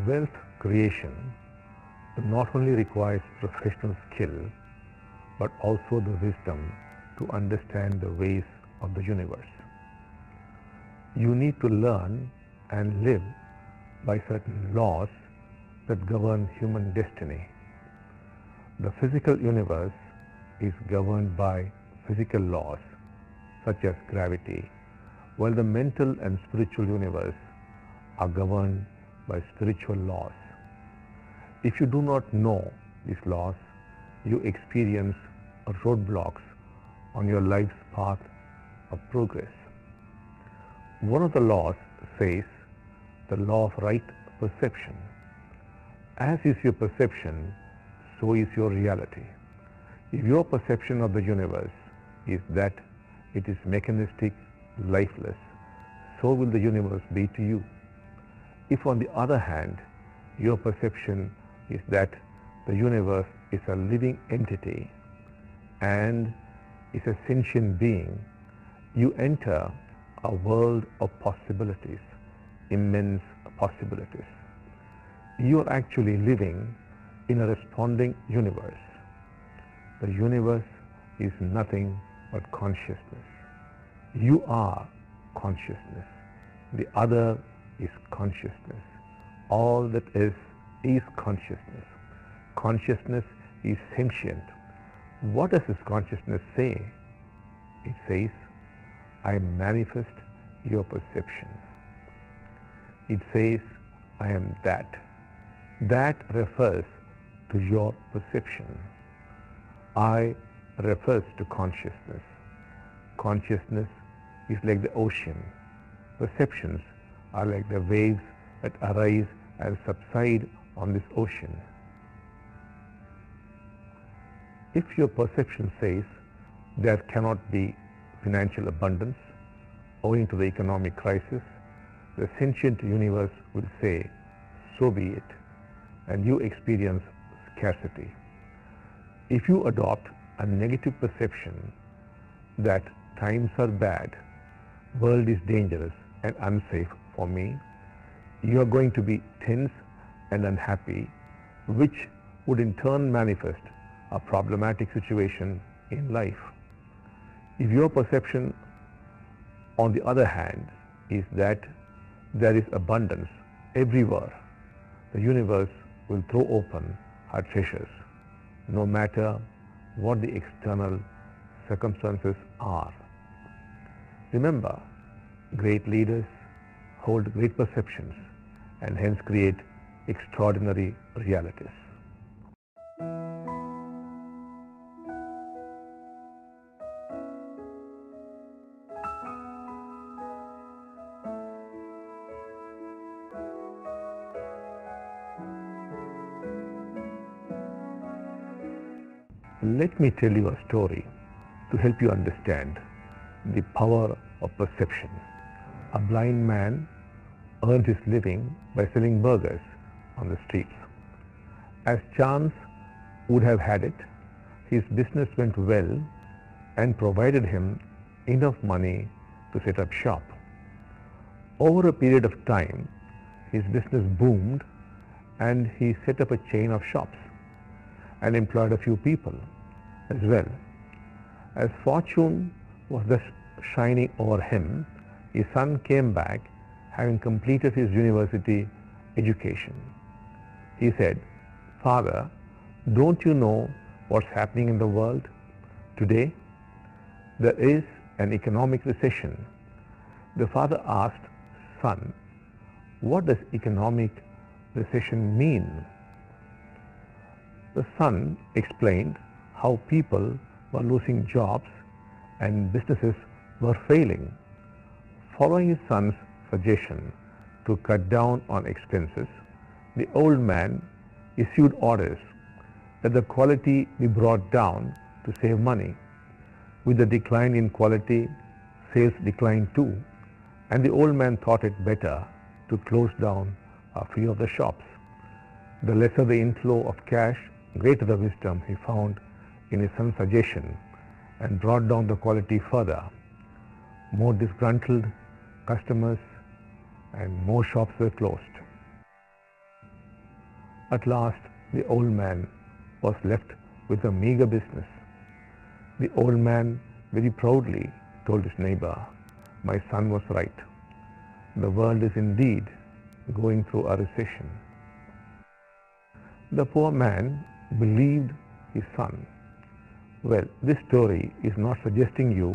Wealth creation not only requires professional skill but also the wisdom to understand the ways of the universe. You need to learn and live by certain laws that govern human destiny. The physical universe is governed by physical laws such as gravity, while the mental and spiritual universe are governed by spiritual laws. If you do not know these laws, you experience roadblocks on your life's path of progress. One of the laws says the law of right perception. As is your perception, so is your reality. If your perception of the universe is that it is mechanistic, lifeless, so will the universe be to you. If on the other hand, your perception is that the universe is a living entity and is a sentient being, you enter a world of possibilities, immense possibilities. You are actually living in a responding universe. The universe is nothing but consciousness. You are consciousness. The other is consciousness. All that is consciousness. Consciousness is sentient. What does this consciousness say? It says, I manifest your perception. It says, I am that. That refers to your perception. I refers to consciousness. Consciousness is like the ocean. Perceptions are like the waves that arise and subside on this ocean. If your perception says there cannot be financial abundance owing to the economic crisis, the sentient universe will say, so be it, and you experience scarcity. If you adopt a negative perception that times are bad, world is dangerous and unsafe for me, you are going to be tense and unhappy, which would in turn manifest a problematic situation in life. If your perception, on the other hand, is that there is abundance everywhere, the universe will throw open her treasures, no matter what the external circumstances are. Remember, great leaders hold great perceptions and hence create extraordinary realities. Let me tell you a story to help you understand the power of perception. A blind man earned his living by selling burgers on the streets. As chance would have had it, his business went well and provided him enough money to set up shop. Over a period of time, his business boomed and he set up a chain of shops and employed a few people as well. As fortune was thus shining over him, his son came back having completed his university education. He said, "Father, don't you know what's happening in the world today? There is an economic recession." The father asked, "Son, what does economic recession mean?" The son explained how people were losing jobs and businesses were failing. Following his son's suggestion to cut down on expenses, the old man issued orders that the quality be brought down to save money. With the decline in quality, sales declined too, and the old man thought it better to close down a few of the shops. The lesser the inflow of cash, greater the wisdom he found in his son's suggestion, and brought down the quality further. More disgruntled customers and more shops were closed. At last, the old man was left with a meager business. The old man very proudly told his neighbor, "My son was right. The world is indeed going through a recession." The poor man believed his son. Well, this story is not suggesting you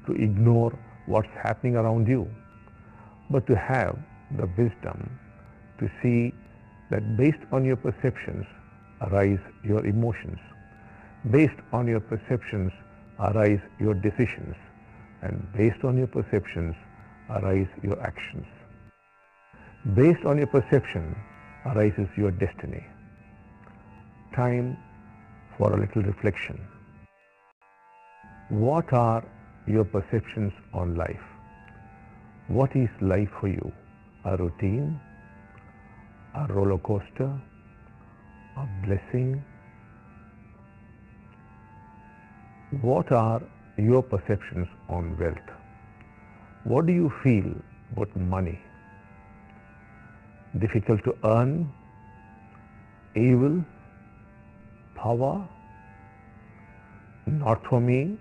to ignore what's happening around you, but to have the wisdom to see that based on your perceptions arise your emotions. Based on your perceptions arise your decisions, and based on your perceptions arise your actions. Based on your perception arises your destiny. Time for a little reflection. What are your perceptions on life? What is life for you? A routine? A roller coaster? A blessing? What are your perceptions on wealth? What do you feel about money? Difficult to earn? Evil? Power? Not for me?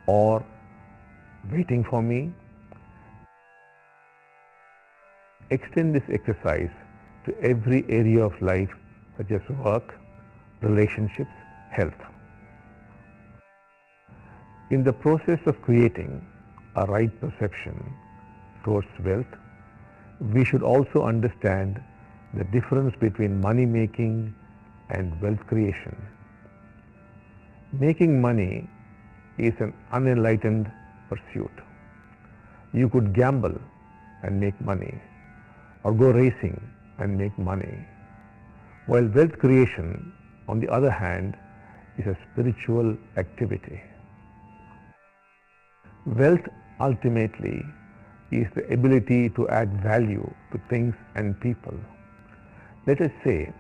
Or waiting for me? Extend this exercise to every area of life, such as work, relationships, health. In the process of creating a right perception towards wealth, we should also understand the difference between money making and wealth creation. Making money is an unenlightened pursuit. You could gamble and make money, or go racing and make money, while wealth creation, on the other hand, is a spiritual activity. Wealth ultimately is the ability to add value to things and people. Let us say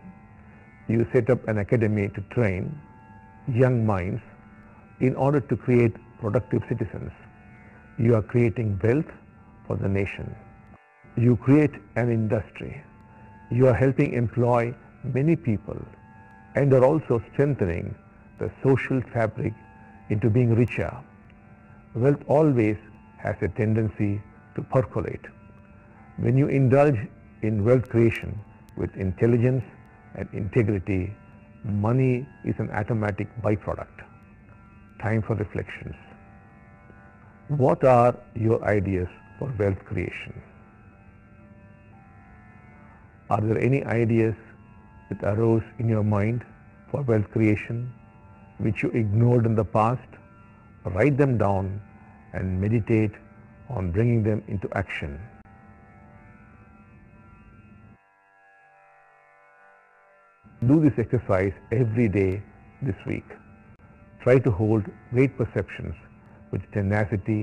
you set up an academy to train young minds in order to create productive citizens. You are creating wealth for the nation. You create an industry. You are helping employ many people and are also strengthening the social fabric into being richer. Wealth always has a tendency to percolate. When you indulge in wealth creation with intelligence and integrity, money is an automatic byproduct. Time for reflections. What are your ideas for wealth creation? Are there any ideas that arose in your mind for wealth creation which you ignored in the past? Write them down and meditate on bringing them into action. Do this exercise every day this week. Try to hold great perceptions with tenacity